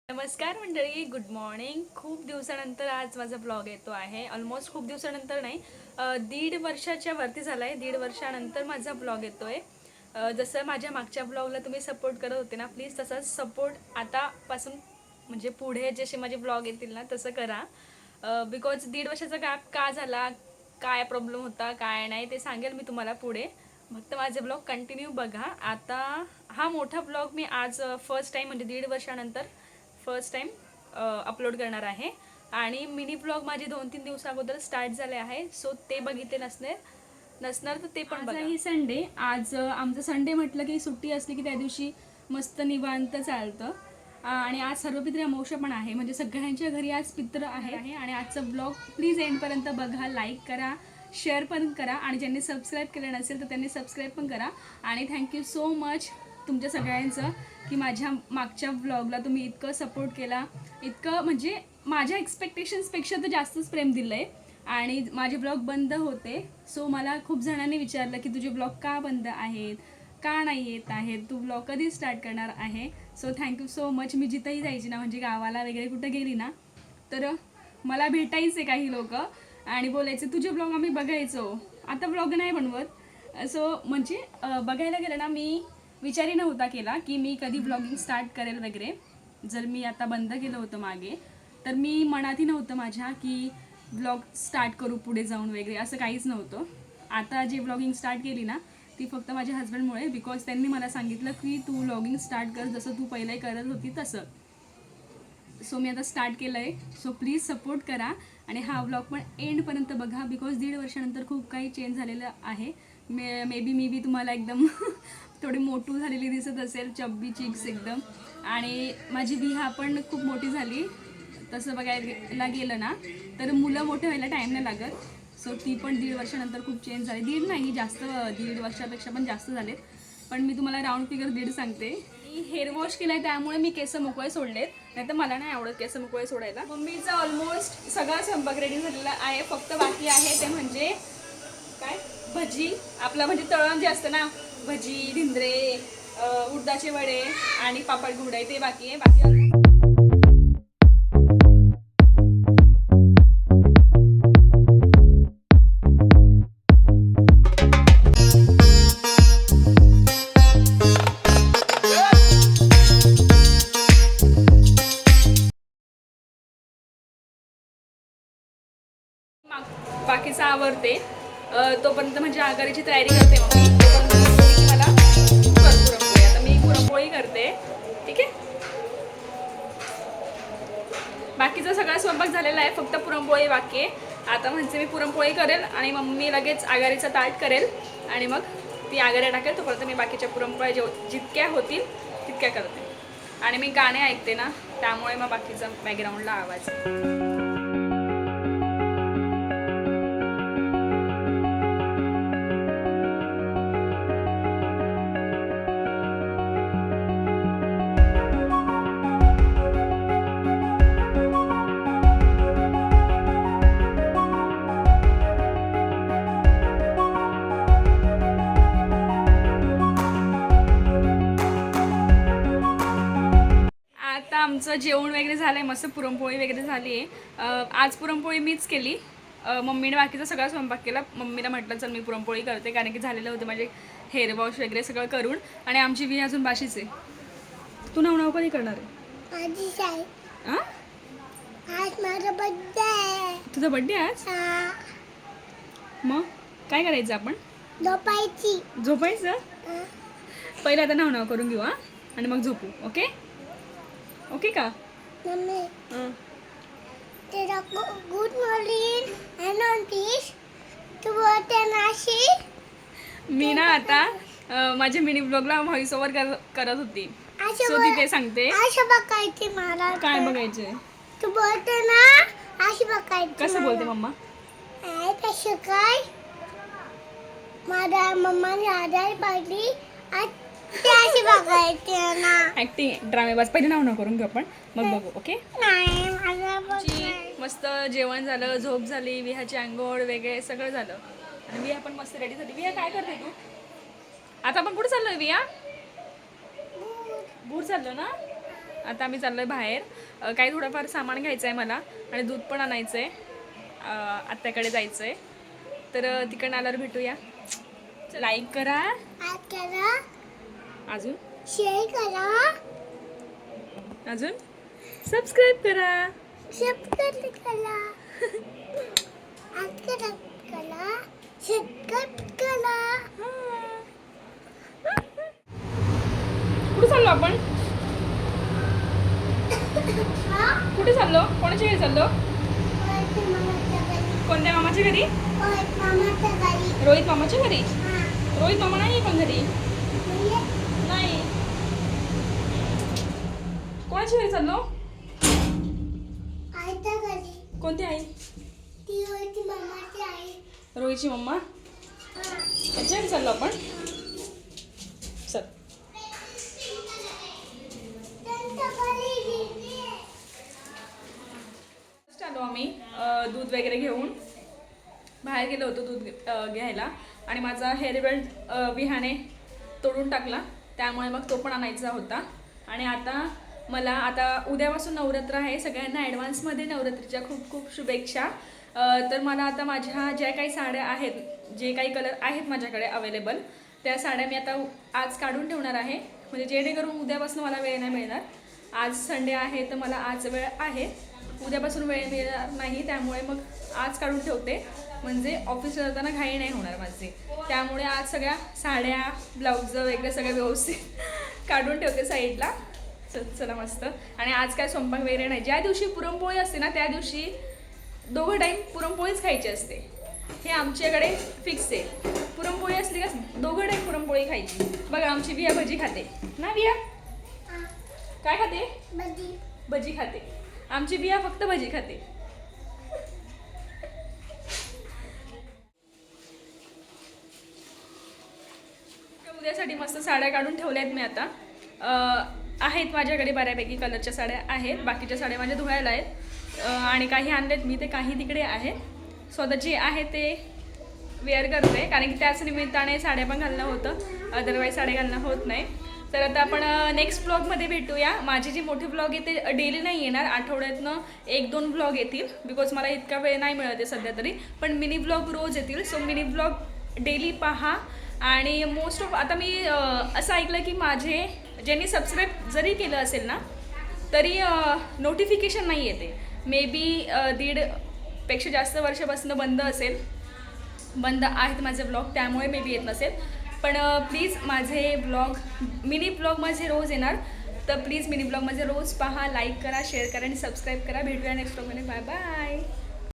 नमस्कार मंडळी, good morning. खूप दिवसानंतर आज माझा ब्लॉग येतो आहे. ऑलमोस्ट खूप दिवसानंतर नाही, 1.5 वर्षाच्या वरती झाला आहे. 1.5 वर्षानंतर माझा ब्लॉग येतो आहे. जसं माझ्या मागच्या ब्लॉगला तुम्ही सपोर्ट करत होते ना, प्लीज तसाच सपोर्ट आतापासून म्हणजे पुढे जसे माझे ब्लॉग येतील ना तसं करा. बिकॉज 1.5 वर्षाचा गॅप का झाला, काय प्रॉब्लेम होता, काय नाही ते सांगेल मी तुम्हाला पुढे. फक्त माझे ब्लॉग कंटिन्यू बघा. आता हा मोठा ब्लॉग मी आज फर्स्ट टाईम म्हणजे 1.5 वर्षानंतर फर्स्ट टाईम अपलोड करणार आहे. आणि मिनी ब्लॉग माझे 2-3 दिवस अगोदर स्टार्ट झाले आहे. सो ते बघितले नसणार तर ते पण बघा. ही संडे, आज आमचं संडे म्हटलं की सुट्टी असली की त्या दिवशी मस्त निवांत चालतं. आणि आज सर्वपित्री अमावस्या पण आहे, म्हणजे सगळ्यांच्या घरी आज पित्र आहे. आणि आजचा ब्लॉग प्लीज एंडपर्यंत बघा, लाईक करा, शेअर पण करा. आणि ज्यांनी सबस्क्राईब केलं नसेल तर त्यांनी सबस्क्राईब पण करा. आणि थँक्यू सो मच तुमच्या सगळ्यांचं की माझ्या मागच्या व्लॉगला तुम्ही इतकं सपोर्ट केला, इतकं म्हणजे माझ्या एक्सपेक्टेशन्सपेक्षा तर जास्तच प्रेम दिलं आहे. आणि माझे ब्लॉग बंद होते, सो मला खूप जणांनी विचारलं की तुझे ब्लॉग का बंद आहेत, का नाही येत आहेत, तू ब्लॉग कधी स्टार्ट करणार आहे. So thank you so much. मी जिथंही जायची ना, म्हणजे गावाला वगैरे कुठं गेली ना, तर मला भेटायचे काही लोक आणि बोलायचे तुझे ब्लॉग आम्ही बघायचो, आता ब्लॉग नाही बनवत. सो म्हणजे बघायला गेलं ना, मी विचारही नव्हता केला की मी कधी ब्लॉगिंग स्टार्ट करेल वगैरे. जर मी आता बंद केलं होतं मागे, तर मी मनातही नव्हतं माझ्या की ब्लॉग स्टार्ट करू पुढे जाऊन वगैरे, असं काहीच नव्हतं. आता जे ब्लॉगिंग स्टार्ट केली ना ती फक्त माझ्या हस्बंडमुळे, बिकॉज त्यांनी मला सांगितलं की तू ब्लॉगिंग स्टार्ट कर जसं तू पहिलं करत होती तसं. सो मी आता स्टार्ट केलं आहे. सो प्लीज सपोर्ट करा आणि हा व्लॉग पण एंडपर्यंत बघा, बिकॉज 1.5 वर्षानंतर खूप काही चेंज झालेलं आहे. मे बी मी तुम्हाला एकदम थोडी मोठू झालेली दिसत असेल, चब्बी चिक्स एकदम. आणि माझी विहा पण खूप मोठी झाली. तसं बघायला गेलं ना तर मुलं मोठे व्हायला टाईम नाही लागत. सो ती पण 1.5 वर्षानंतर खूप चेंज झाली. 1.5 नाही, जास्त, 1.5 वर्षापेक्षा पण जास्त झालेत. पण मी तुम्हाला राऊंड फिगर 1.5 सांगते. मी हेअर वॉश केलाय त्यामुळे मी केस मोकळे सोडलेत, नाही तर मला नाही आवडत केस मोकळे सोडायला. मम्मीचा ऑलमोस्ट सगळा स्वयंपाक रेडी झालेला आहे. फक्त बाकी आहे ते म्हणजे काय, भजी. आपलं म्हणजे तळण जे असतं ना, भजी, धिंद्रे, उडदाचे वडे आणि पापड गुंडाई, ते बाकी आहे. बाकी बाकीचं आवडते. तोपर्यंत म्हणजे आघाडीची तयारी करते मम्मी. तोपर्यंत मला पुरणपोळी, आता मी पुरणपोळी करते, ठीक आहे. बाकीचा सगळा स्वयंपाक झालेला आहे, फक्त पुरणपोळी बाकी आहे. आता म्हणजे मी पुरणपोळी करेल आणि मम्मी लगेच आघाडीचा ताट करेल आणि मग ती आघाड्या टाकेल. तोपर्यंत मी बाकीच्या पुरणपोळ्या जितक्या होतील तितक्या करते. आणि मी गाणे ऐकते ना, त्यामुळे मग बाकीचा बॅकग्राऊंडला आवाज. आता आमचं जेवण वगैरे झालं आहे, मस्त पुरणपोळी वगैरे झाली आहे. आज पुरणपोळी मीच केली. मम्मीने बाकीचा सगळा स्वयंपाक केला. मम्मीला म्हटलं चल मी पुरणपोळी करते, कारण की झालेलं होतं माझे हेअर वॉश वगैरे सगळं करून. आणि आमची वी अजून बाशीच आहे. तू नाव कधी करणार आहे? आज माझा बर्थडे आहे. तुझा बर्थडे आज? मग काय करायचं आपण? झोपायचं. पहिलं आता नाव करून घेऊ आणि मग झोपू. ओके ओके का मम्मी? गुड मॉर्निंग मी ना आता माझ्या मिनी ब्लॉगला व्हॉइस ओव्हर करत होती. सो तिथे सांगते काय बघायचंय. तू बोलते ना अशी बघायची. कसं बोलते मम्मा? काय माझ्या मम्माने आजारी पडली, ऍक्टिंग ड्रामेबाज. पहिले नाव करून घेऊ आपण, मग बघू. ओके. मस्त जेवण झालं, झोप झाली, विहाची आंघोळ वगैरे सगळं झालं आणि विहा पण मस्त रेडी झाली. विहा काय करते तू आता? आपण कुठे चाललोय विहा? बूट चाललो ना. आता आम्ही चाललो आहे बाहेर. काही थोडंफार सामान घ्यायचं आहे मला आणि दूध पण आणायचं आहे. आत्याकडे जायचं आहे. तर तिकडनं आल्यावर भेटूया. लाईक करा, अजून शेअर करा, अजून सबस्क्राईब करा. सबस्क्राईब करा, सबस्क्राईब करा. कुठे चाललो आपण? कुठे चाललो? कोणाच्या घरी चाललो? कोणत्या मामाच्या घरी? रोहित मामाच्या घरी. रोहित मामा नाही पण घरी. नाही. कोणाच्या घरी चाललो? कोणती आई? रोहितची मम्मा. त्याच्या घरी चाललो आपण. चल. आलो आम्ही दूध वगैरे घेऊन. बाहेर गेलो होतो दूध घ्यायला आणि माझा हेअर बेल्ट विहाने तोडून टाकला, त्यामुळे मग तो पण आणायचा होता. आणि आता उद्यापासून नवरात्र आहे. सगळ्यांना ॲडव्हान्समध्ये नवरात्रीच्या खूप खूप शुभेच्छा. तर मला आता माझ्या ज्या काही साड्या आहेत, जे काही कलर आहेत माझ्याकडे अवेलेबल, त्या साड्या मी आता आज काढून ठेवणार आहे. म्हणजे जेणेकरून उद्यापासून मला वेळ नाही मिळणार. आज संडे आहे तर मला आज वेळ आहे, उद्यापासून वेळ मिळणार नाही. त्यामुळे मग आज काढून ठेवते, म्हणजे ऑफिसला जाताना घाई नाही होणार माझी. त्यामुळे आज सगळ्या साड्या, ब्लाऊज वगैरे सगळं व्यवस्थित काढून ठेवते साईडला. चला मस्त. आणि आज काय स्वयंपाक वगैरे नाही. ज्या दिवशी पुरणपोळी असते ना, त्या दिवशी 2 टाईम पुरणपोळीच खायची असते. हे आमच्याकडे फिक्स आहे. पुरणपोळी असली का 2 टाईम पुरणपोळी खायची. बघा आमची बिया भजी खाते ना. बिया काय खाते? भजी खाते. आमची बिया फक्त भजी खाते. उद्यासाठी मस्त साड्या काढून ठेवल्यात मी आता. आहेत माझ्याकडे बऱ्यापैकी कलरच्या साड्या आहेत. बाकीच्या साड्या माझ्या धुवायला आहेत आणि काही आणलेत मी, ते काही तिकडे आहेत. स्वतः जे आहे ते वेअर करते, कारण की त्याच निमित्ताने साड्या पण घालणं होतं, अदरवाईज साड्या घालणं होत नाही. तर आता आपण नेक्स्ट ब्लॉगमध्ये भेटूया. माझे जे मोठे ब्लॉग आहे ते डेली नाही येणार, आठवड्यातनं 1-2 ब्लॉग येतील, बिकॉज मला इतका वेळ नाही मिळत आहे सध्या तरी. पण मिनी ब्लॉग रोज येतील. सो मिनी ब्लॉग डेली पहा. आणि मोस्ट ऑफ आता मी असं ऐकलं की माझे ज्यांनी सबस्क्राईब जरी केलं असेल ना, तरी नोटिफिकेशन नाही येते. मे बी 1.5 जास्त वर्षापासून बंद आहेत माझे ब्लॉग, त्यामुळे मे बी येत नसेल. पण प्लीज माझे मिनी ब्लॉग माझे रोज येणार. तर प्लीज मिनी ब्लॉग माझे रोज पहा, लाईक करा, शेअर करा आणि सबस्क्राईब करा. भेटूया नेक्स्ट ब्लॉगमध्ये. Bye bye.